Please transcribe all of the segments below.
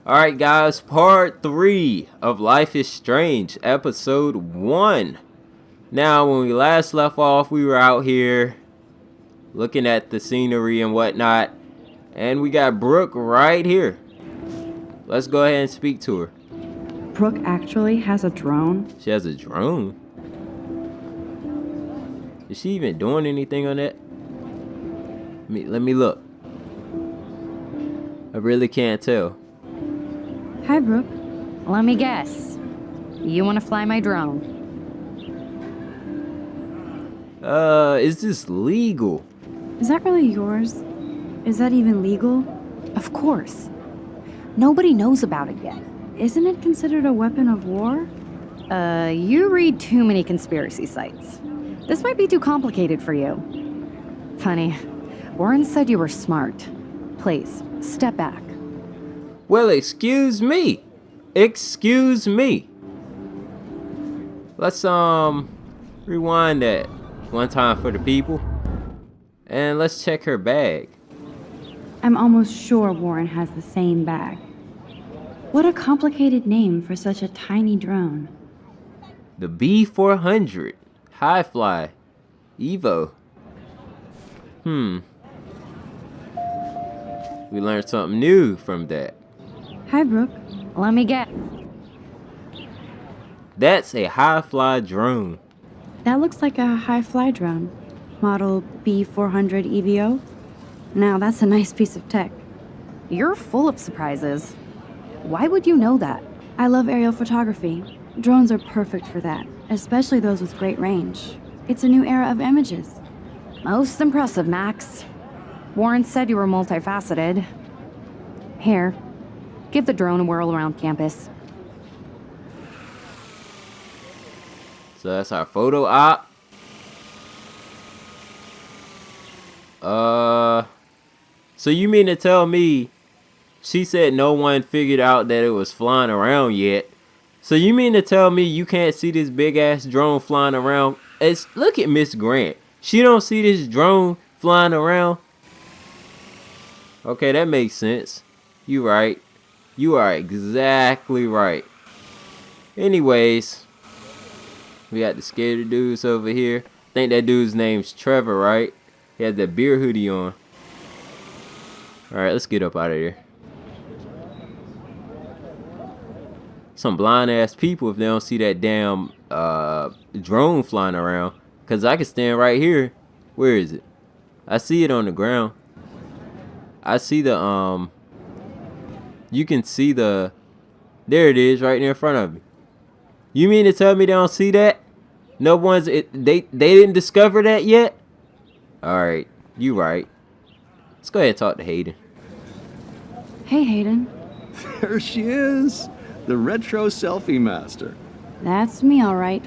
Alright, guys, part 3 of Life is Strange, episode 1. Now, when we last left off, we were out here looking at the scenery and whatnot, and we got Brooke right here. Let's go ahead and speak to her. Brooke actually has a drone? She has a drone? Is she even doing anything on that? Let me look. I really can't tell. Hi, Brooke. Let me guess. You want to fly my drone? Is this legal? Is that really yours? Is that even legal? Of course. Nobody knows about it yet. Isn't it considered a weapon of war? You read too many conspiracy sites. This might be too complicated for you. Funny. Warren said you were smart. Please, step back. Well, excuse me. Excuse me. Let's rewind that one time for the people. And let's check her bag. I'm almost sure Warren has the same bag. What a complicated name for such a tiny drone. The B400 High Fly Evo. We learned something new from that. Hi, Brooke. Let me guess. That's a high fly drone. That looks like a high-fly drone. Model B400 EVO. Now, that's a nice piece of tech. You're full of surprises. Why would you know that? I love aerial photography. Drones are perfect for that, especially those with great range. It's a new era of images. Most impressive, Max. Warren said you were multifaceted. Here, give the drone a whirl around campus. So that's our photo op. So you mean to tell me she said no one figured out that it was flying around yet? So you mean to tell me you can't see this big ass drone flying around? Look at Miss Grant. She don't see this drone flying around. Okay, that makes sense. You right. You are exactly right. Anyways, we got the skater dudes over here. I think that dude's name's Trevor, right? He has that beer hoodie on. Alright, let's get up out of here. Some blind ass people if they don't see that damn drone flying around. Cause I can stand right here. Where is it? I see it on the ground. I see the you can see the, there it is right there in front of me. You mean to tell me they don't see that? No one's they didn't discover that yet? Alright, you right. Let's go ahead and talk to Hayden. Hey, Hayden. There she is, the retro selfie master. That's me, all right.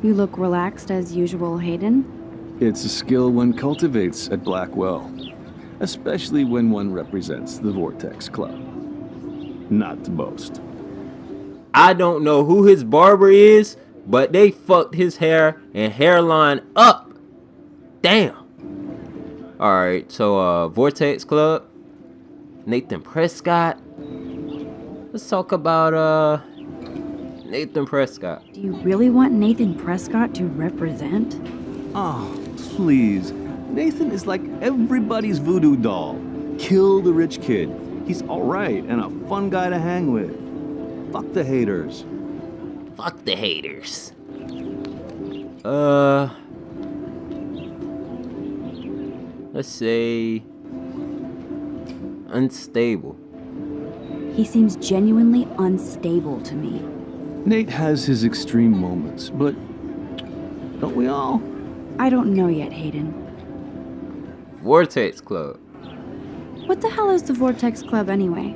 You look relaxed as usual, Hayden. It's a skill one cultivates at Blackwell, especially when one represents the Vortex Club. Not to boast. I don't know who his barber is, but they fucked his hair and hairline up. Damn. Alright, so Vortex Club, Nathan Prescott. Let's talk about Nathan Prescott. Do you really want Nathan Prescott to represent? Oh, please. Nathan is like everybody's voodoo doll. Kill the rich kid. He's alright and a fun guy to hang with. Fuck the haters. Fuck the haters. Let's say unstable. He seems genuinely unstable to me. Nate has his extreme moments, but don't we all? I don't know yet, Hayden. Vortex Club. What the hell is the Vortex Club anyway?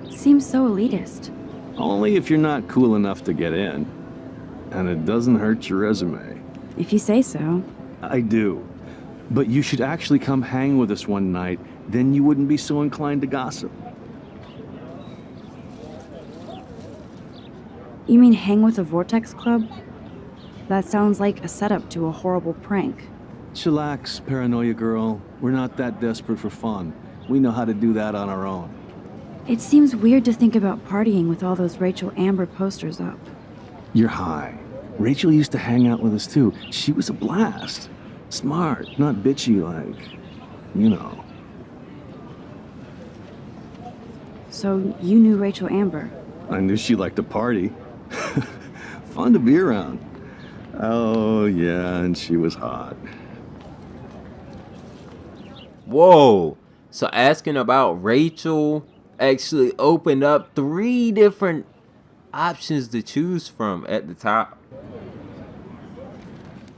It seems so elitist. Only if you're not cool enough to get in. And it doesn't hurt your resume. If you say so. I do. But you should actually come hang with us one night, then you wouldn't be so inclined to gossip. You mean hang with the Vortex Club? That sounds like a setup to a horrible prank. Chillax, paranoia girl. We're not that desperate for fun. We know how to do that on our own. It seems weird to think about partying with all those Rachel Amber posters up. You're high. Rachel used to hang out with us too. She was a blast. Smart, not bitchy like, you know. So you knew Rachel Amber? I knew she liked to party. Fun to be around. Oh, yeah, and she was hot. Whoa. So asking about Rachel actually opened up 3 different options to choose from at the top.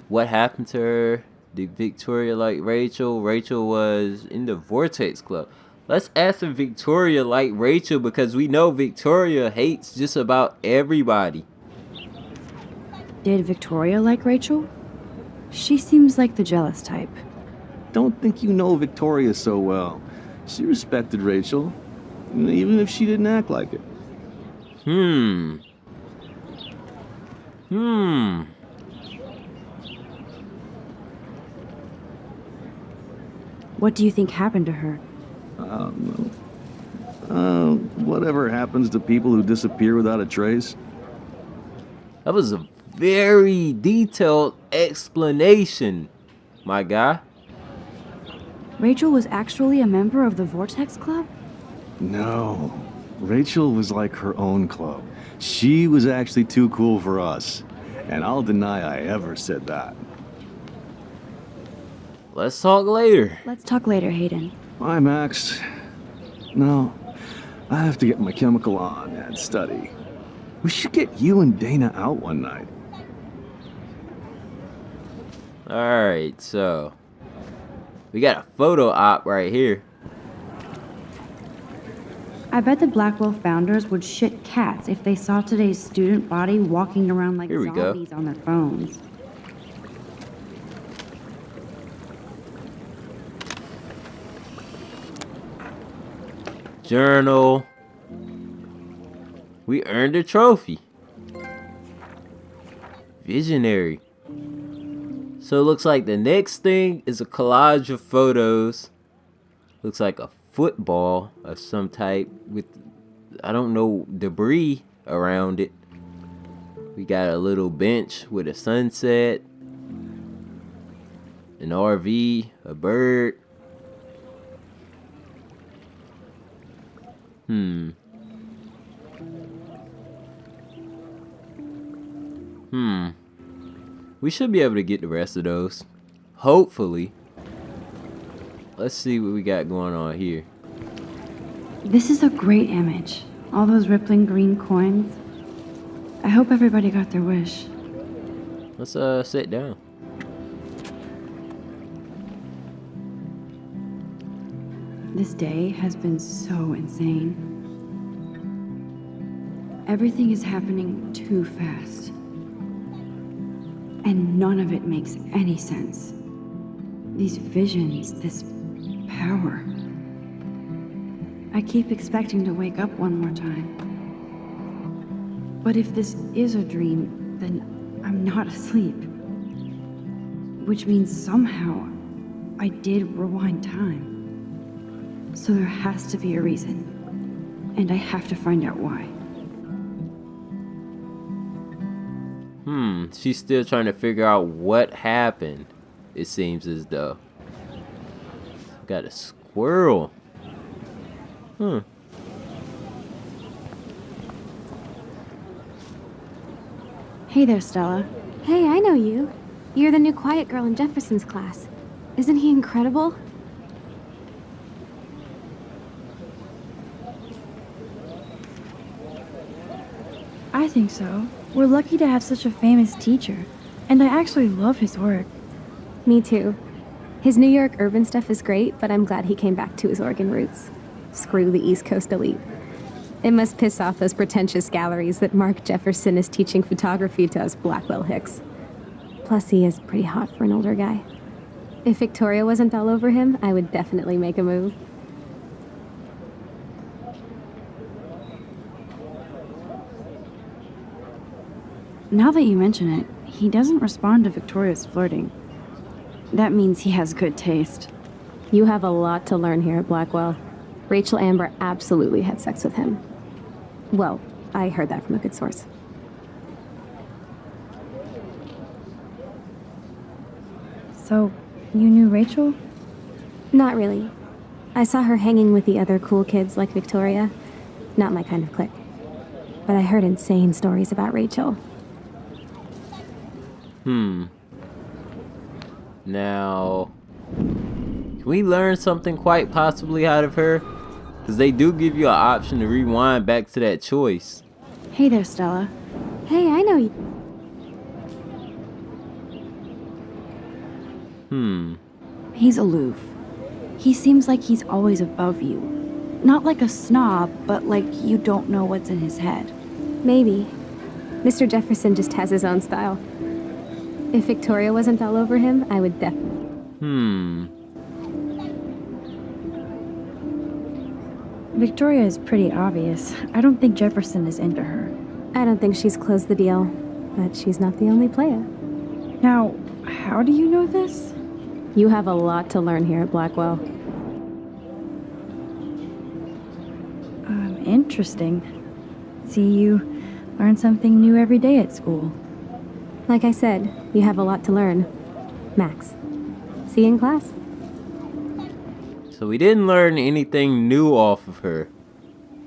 What happened to her? Did Victoria like Rachel? Rachel was in the Vortex Club. Let's ask if Victoria like Rachel, because we know Victoria hates just about everybody. Did Victoria like Rachel? She seems like the jealous type. Don't think you know Victoria so well. She respected Rachel, even if she didn't act like it. What do you think happened to her? Whatever happens to people who disappear without a trace. That was a very detailed explanation, my guy. Rachel was actually a member of the Vortex Club? No, Rachel was like her own club. She was actually too cool for us, and I'll deny I ever said that. Let's talk later. Let's talk later, Hayden. Bye, Max. No, I have to get my chemical on and study. We should get you and Dana out one night. Alright, so we got a photo op right here. I bet the Blackwell founders would shit cats if they saw today's student body walking around like Here we go. zombies on their phones. Journal. We earned a trophy. Visionary. So it looks like the next thing is a collage of photos. Looks like a football of some type with, I don't know, debris around it. We got a little bench with a sunset, an RV, a bird. We should be able to get the rest of those. Hopefully. Let's see what we got going on here. This is a great image. All those rippling green coins. I hope everybody got their wish. Let's sit down. This day has been so insane. Everything is happening too fast. And none of it makes any sense. These visions, this power. I keep expecting to wake up one more time. But if this is a dream, then I'm not asleep. Which means somehow I did rewind time. So there has to be a reason. And I have to find out why. She's still trying to figure out what happened, it seems as though. Got a squirrel. Hey there, Stella. Hey, I know you. You're the new quiet girl in Jefferson's class. Isn't he incredible? I think so. We're lucky to have such a famous teacher. And I actually love his work. Me too. His New York urban stuff is great, but I'm glad he came back to his Oregon roots. Screw the East Coast elite. It must piss off those pretentious galleries that Mark Jefferson is teaching photography to us Blackwell hicks. Plus, he is pretty hot for an older guy. If Victoria wasn't all over him, I would definitely make a move. Now that you mention it, he doesn't respond to Victoria's flirting. That means he has good taste. You have a lot to learn here at Blackwell. Rachel Amber absolutely had sex with him. Well, I heard that from a good source. So, you knew Rachel? Not really. I saw her hanging with the other cool kids like Victoria. Not my kind of clique. But I heard insane stories about Rachel. Now, can we learn something quite possibly out of her? Because they do give you an option to rewind back to that choice. Hey there, Stella. Hey, I know you. He's aloof. He seems like he's always above you. Not like a snob, but like you don't know what's in his head. Maybe. Mr. Jefferson just has his own style. If Victoria wasn't all over him, I would definitely. Victoria is pretty obvious. I don't think Jefferson is into her. I don't think she's closed the deal, but she's not the only player. Now, how do you know this? You have a lot to learn here at Blackwell. Interesting. See, you learn something new every day at school. Like I said, you have a lot to learn. Max. See you in class. So we didn't learn anything new off of her,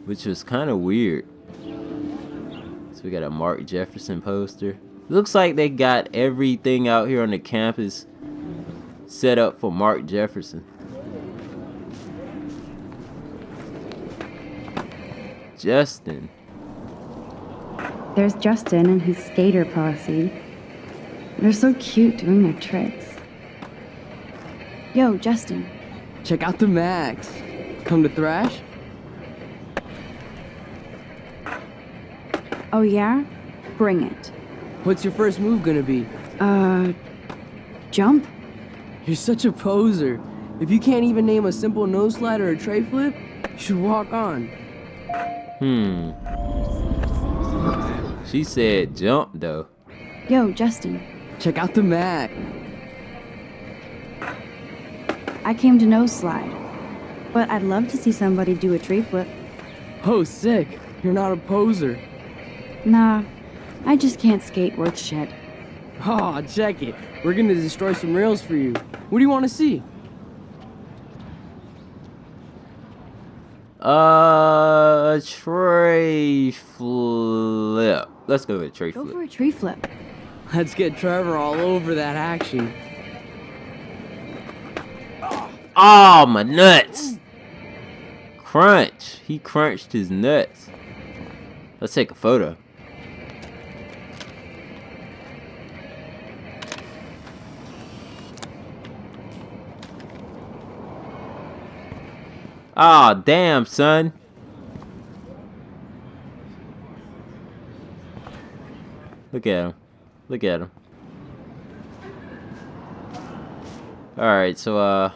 which was kind of weird. So we got a Mark Jefferson poster. Looks like they got everything out here on the campus set up for Mark Jefferson. Justin. There's Justin and his skater posse. They're so cute doing their tricks. Yo, Justin. Check out the Max. Come to thrash? Oh yeah? Bring it. What's your first move gonna be? Jump? You're such a poser. If you can't even name a simple nose slide or a tray flip, you should walk on. She said jump though. Yo, Justin. Check out the Mac. I came to nose slide. But I'd love to see somebody do a tree flip. Oh, sick. You're not a poser. Nah, I just can't skate worth shit. Aw, check it. We're gonna destroy some rails for you. What do you want to see? Tray flip. Let's go with tray Go flip. for a tree flip. Let's get Trevor all over that action. Oh, my nuts. Crunch. He crunched his nuts. Let's take a photo. Aw, damn, son. Look at him. Look at him. Alright, so,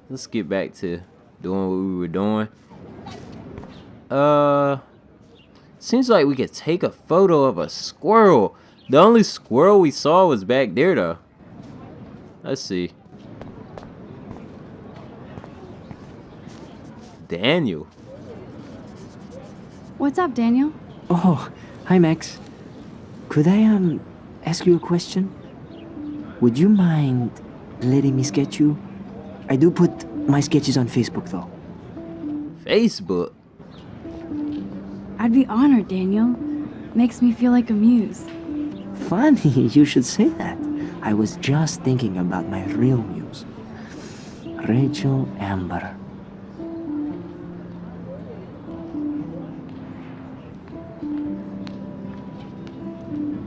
let's get back to doing what we were doing. Seems like we could take a photo of a squirrel. The only squirrel we saw was back there, though. Let's see. Daniel. What's up, Daniel? Oh, hi Max. Could I ask you a question? Would you mind letting me sketch you? I do put my sketches on Facebook though. Facebook? I'd be honored, Daniel. Makes me feel like a muse. Funny, you should say that. I was just thinking about my real muse. Rachel Amber.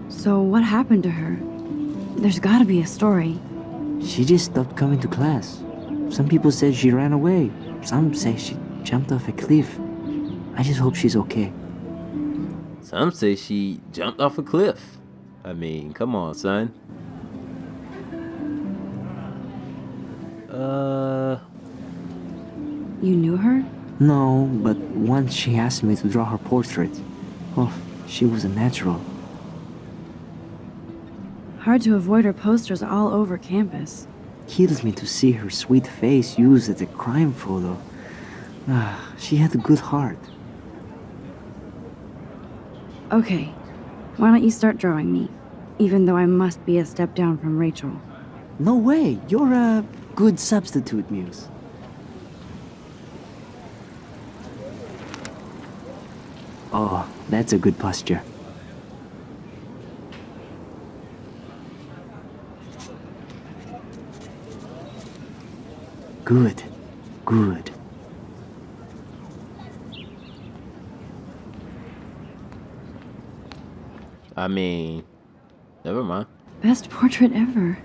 So what happened to her? There's gotta be a story. She just stopped coming to class. Some people said she ran away. Some say she jumped off a cliff. I just hope she's okay. Some say she jumped off a cliff. I mean, come on, son. You knew her? No, but once she asked me to draw her portrait. Oh, she was a natural. Hard to avoid her posters all over campus. Kills me to see her sweet face used as a crime photo. She had a good heart. Okay, why don't you start drawing me? Even though I must be a step down from Rachel. No way, you're a good substitute, Muse. Oh, that's a good posture. Good, good. I mean, never mind. Best portrait ever.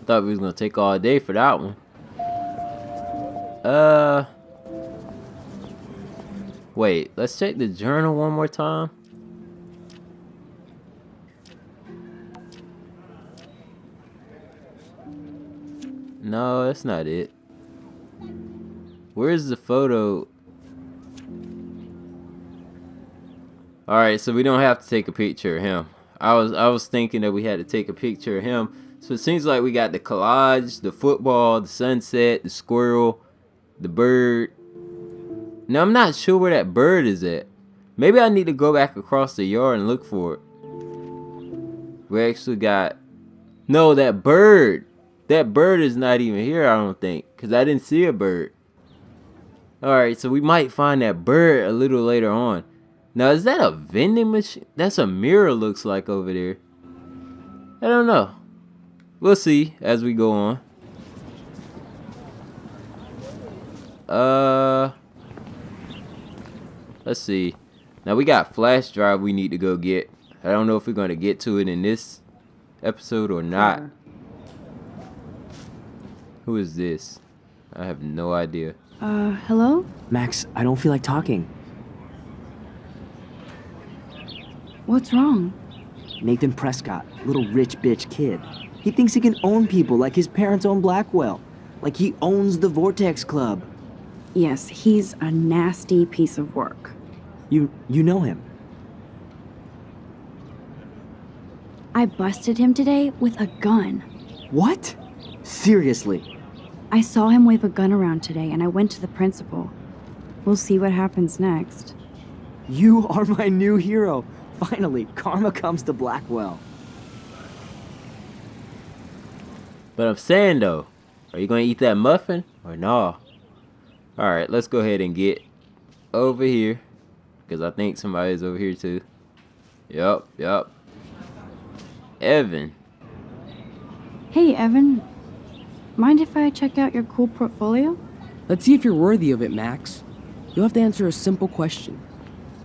Thought we was gonna take all day for that one. Wait, let's check the journal one more time. No, that's not it. Where's the photo? Alright, so we don't have to take a picture of him. I was thinking that we had to take a picture of him. So it seems like we got the collage, the football, the sunset, the squirrel, the bird. Now I'm not sure where that bird is at. Maybe I need to go back across the yard and look for it. We actually got... No, that bird. That bird is not even here, I don't think. Because I didn't see a bird. Alright, so we might find that bird a little later on. Now, is that a vending machine? That's a mirror, looks like, over there. I don't know. We'll see as we go on. Let's see. Now, we got flash drive we need to go get. I don't know if we're going to get to it in this episode or not. Who is this? I have no idea. Hello? Max, I don't feel like talking. What's wrong? Nathan Prescott, little rich bitch kid. He thinks he can own people like his parents own Blackwell. Like he owns the Vortex Club. Yes, he's a nasty piece of work. You know him. I busted him today with a gun. What? Seriously? I saw him wave a gun around today and I went to the principal. We'll see what happens next. You are my new hero. Finally, karma comes to Blackwell. But I'm saying though, are you gonna eat that muffin or no? Alright, let's go ahead and get over here. Because I think somebody's over here too. Yup. Evan. Hey, Evan. Mind if I check out your cool portfolio? Let's see if you're worthy of it, Max. You'll have to answer a simple question.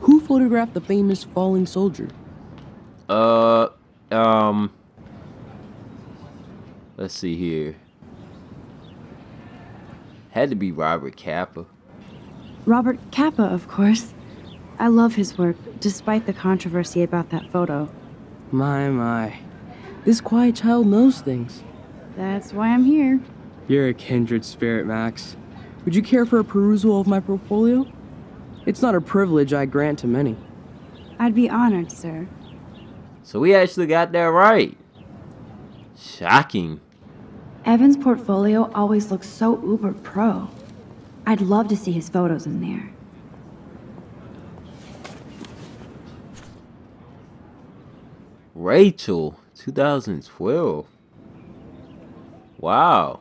Who photographed the famous falling soldier? Let's see here. Had to be Robert Capa. Robert Capa, of course. I love his work, despite the controversy about that photo. My. This quiet child knows things. That's why I'm here. You're a kindred spirit, Max. Would you care for a perusal of my portfolio? It's not a privilege I grant to many. I'd be honored, sir. So we actually got that right. Shocking. Evan's portfolio always looks so uber pro. I'd love to see his photos in there. Rachel, 2012. Wow.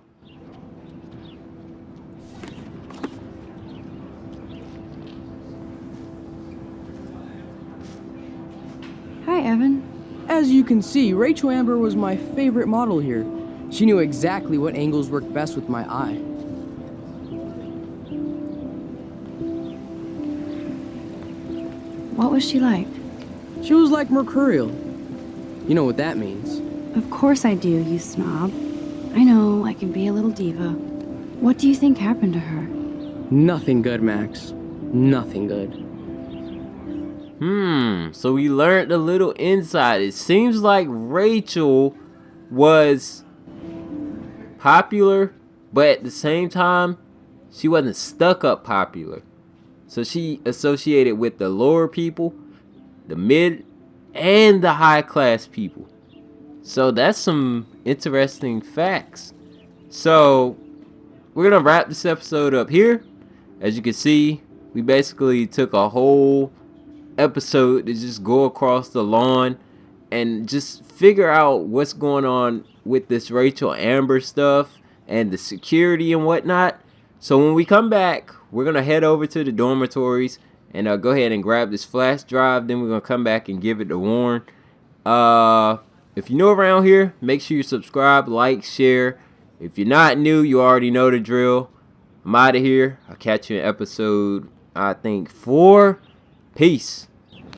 Hi, Evan. As you can see, Rachel Amber was my favorite model here. She knew exactly what angles worked best with my eye. What was she like? She was like mercurial. You know what that means. Of course I do, you snob. I know, I can be a little diva. What do you think happened to her? Nothing good, Max. Nothing good. So we learned a little insight. It seems like Rachel was popular, but at the same time, she wasn't stuck up popular. So she associated with the lower people, the mid, and the high class people. So that's some interesting facts. So we're gonna wrap this episode up here. As you can see, we basically took a whole episode to just go across the lawn and just figure out what's going on with this Rachel Amber stuff and the security and whatnot. So when we come back, we're gonna head over to the dormitories and go ahead and grab this flash drive. Then we're gonna come back and give it to Warren. If you're new around here, make sure you subscribe, like, share. If you're not new, you already know the drill. I'm out of here. I'll catch you in episode, I think, 4. Peace.